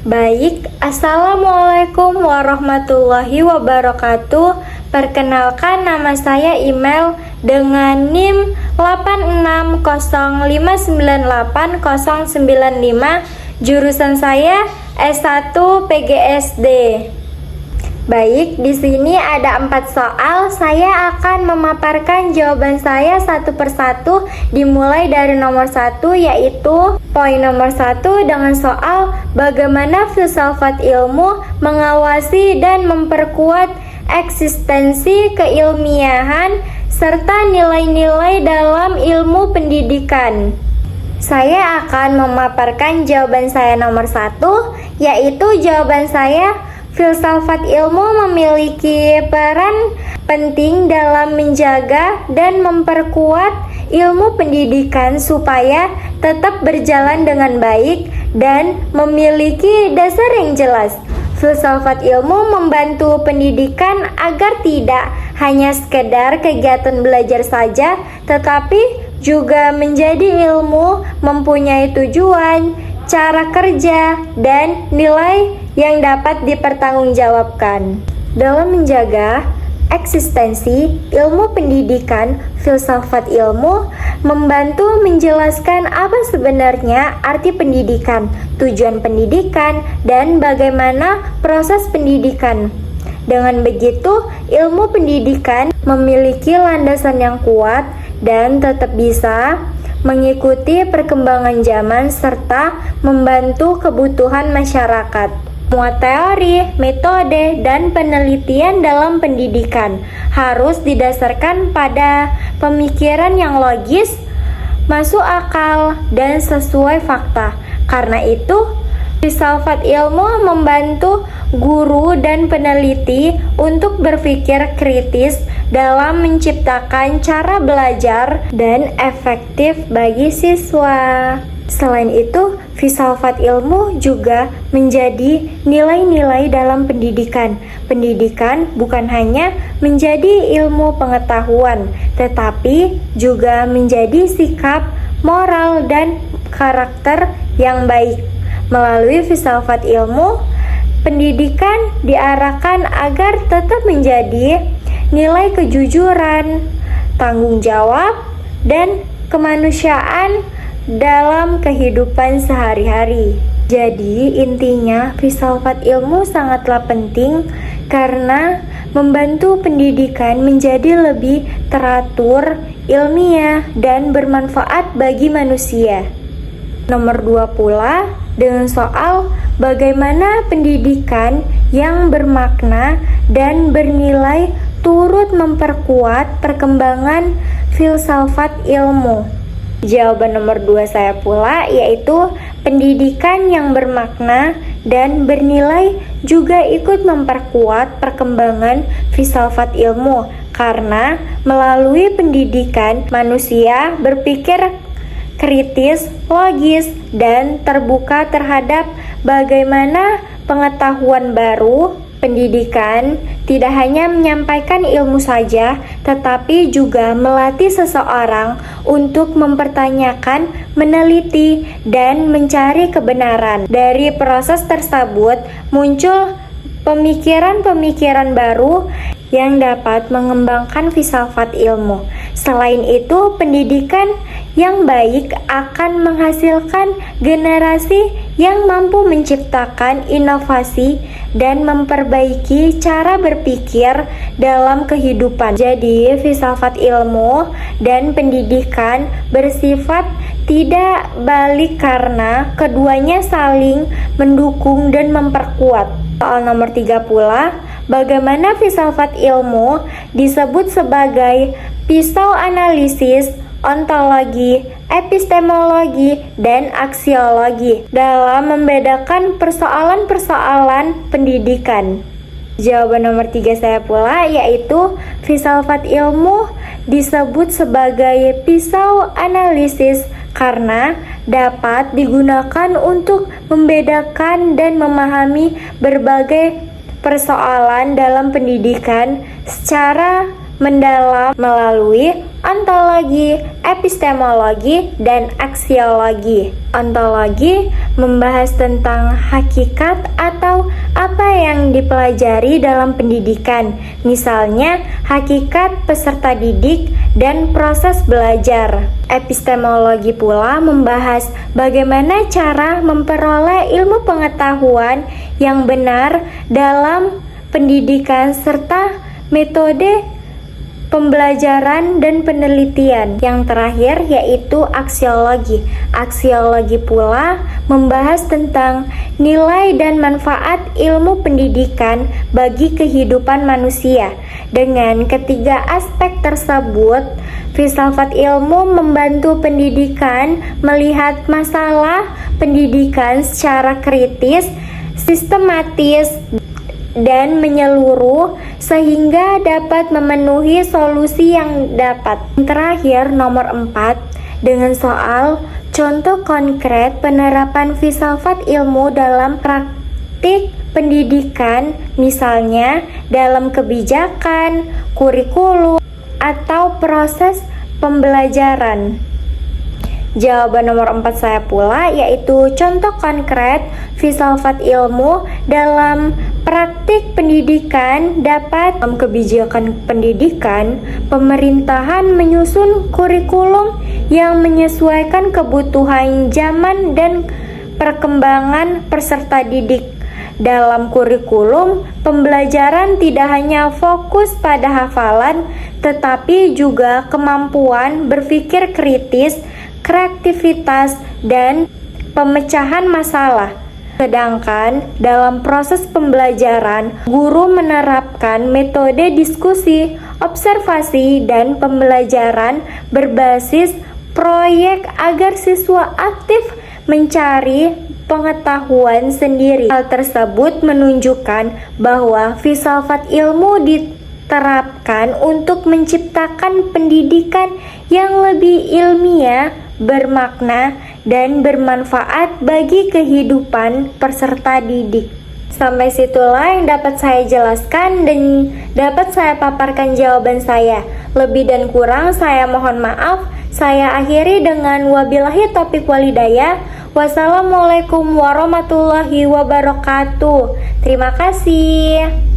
Baik, Assalamualaikum warahmatullahi wabarakatuh. Perkenalkan, nama saya Imel dengan NIM 860598095. Jurusan saya S1 PGSD. Baik, di sini ada 4 soal. Saya akan memaparkan jawaban saya satu persatu, dimulai dari nomor 1, yaitu poin nomor 1 dengan soal bagaimana filsafat ilmu mengawasi dan memperkuat eksistensi keilmiahan serta nilai-nilai dalam ilmu pendidikan. Saya akan memaparkan jawaban saya nomor 1, yaitu jawaban saya, filsafat ilmu memiliki peran penting dalam menjaga dan memperkuat ilmu pendidikan supaya tetap berjalan dengan baik dan memiliki dasar yang jelas. Filsafat ilmu membantu pendidikan agar tidak hanya sekedar kegiatan belajar saja, tetapi juga menjadi ilmu mempunyai tujuan, cara kerja, dan nilai yang dapat dipertanggungjawabkan. Dalam menjaga eksistensi ilmu pendidikan, filsafat ilmu membantu menjelaskan apa sebenarnya arti pendidikan, tujuan pendidikan, dan bagaimana proses pendidikan. Dengan begitu, ilmu pendidikan memiliki landasan yang kuat dan tetap bisa mengikuti perkembangan zaman serta membantu kebutuhan masyarakat. Semua teori, metode, dan penelitian dalam pendidikan harus didasarkan pada pemikiran yang logis, masuk akal, dan sesuai fakta. Karena itu, filsafat ilmu membantu guru dan peneliti untuk berpikir kritis dalam menciptakan cara belajar dan efektif bagi siswa. Selain itu, filsafat ilmu juga menjadi nilai-nilai dalam pendidikan. Pendidikan bukan hanya menjadi ilmu pengetahuan, tetapi juga menjadi sikap, moral, dan karakter yang baik. Melalui filsafat ilmu, pendidikan diarahkan agar tetap menjadi nilai kejujuran, tanggung jawab, dan kemanusiaan dalam kehidupan sehari-hari. Jadi intinya filsafat ilmu sangatlah penting karena membantu pendidikan menjadi lebih teratur, ilmiah, dan bermanfaat bagi manusia. Nomor 2 pula dengan soal bagaimana pendidikan yang bermakna dan bernilai turut memperkuat perkembangan filsafat ilmu. Jawaban nomor 2 saya pula yaitu pendidikan yang bermakna dan bernilai juga ikut memperkuat perkembangan filsafat ilmu karena melalui pendidikan manusia berpikir kritis, logis, dan terbuka terhadap bagaimana pengetahuan baru. Pendidikan tidak hanya menyampaikan ilmu saja, tetapi juga melatih seseorang untuk mempertanyakan, meneliti, dan mencari kebenaran. Dari proses tersebut muncul pemikiran-pemikiran baru yang dapat mengembangkan filsafat ilmu. Selain itu, pendidikan yang baik akan menghasilkan generasi yang mampu menciptakan inovasi dan memperbaiki cara berpikir dalam kehidupan. Jadi, filsafat ilmu dan pendidikan bersifat tidak balik karena keduanya saling mendukung dan memperkuat. Soal nomor 3 pula, bagaimana filsafat ilmu disebut sebagai pisau analisis, ontologi, epistemologi, dan aksiologi dalam membedakan persoalan-persoalan pendidikan. Jawaban nomor 3 saya pula yaitu filsafat ilmu disebut sebagai pisau analisis karena dapat digunakan untuk membedakan dan memahami berbagai persoalan dalam pendidikan secara mendalam melalui ontologi, epistemologi, dan aksiologi. Ontologi membahas tentang hakikat atau apa yang dipelajari dalam pendidikan, misalnya hakikat peserta didik dan proses belajar. Epistemologi pula membahas bagaimana cara memperoleh ilmu pengetahuan yang benar dalam pendidikan serta metode pembelajaran dan penelitian. Yang terakhir yaitu aksiologi. Aksiologi pula membahas tentang nilai dan manfaat ilmu pendidikan bagi kehidupan manusia. Dengan ketiga aspek tersebut, filsafat ilmu membantu pendidikan melihat masalah pendidikan secara kritis, sistematis, dan menyeluruh sehingga dapat memenuhi solusi yang dapat. Terakhir, nomor 4, dengan soal contoh konkret penerapan filsafat ilmu dalam praktik pendidikan, misalnya dalam kebijakan, kurikulum, atau proses pembelajaran. Jawaban nomor 4 saya pula yaitu contoh konkret filsafat ilmu dalam praktik pendidikan dapat dalam kebijakan pendidikan, pemerintahan menyusun kurikulum yang menyesuaikan kebutuhan zaman dan perkembangan peserta didik. Dalam kurikulum, pembelajaran tidak hanya fokus pada hafalan, tetapi juga kemampuan berpikir kritis, kreativitas, dan pemecahan masalah. Sedangkan dalam proses pembelajaran, guru menerapkan metode diskusi, observasi, dan pembelajaran berbasis proyek agar siswa aktif mencari pengetahuan sendiri. Hal tersebut menunjukkan bahwa filsafat ilmu diterapkan untuk menciptakan pendidikan yang lebih ilmiah, bermakna, dan bermanfaat bagi kehidupan peserta didik. Sampai situlah yang dapat saya jelaskan dan dapat saya paparkan jawaban saya. Lebih dan kurang saya mohon maaf. Saya akhiri dengan wabillahi taufiq walhidayah. Wassalamualaikum warahmatullahi wabarakatuh. Terima kasih.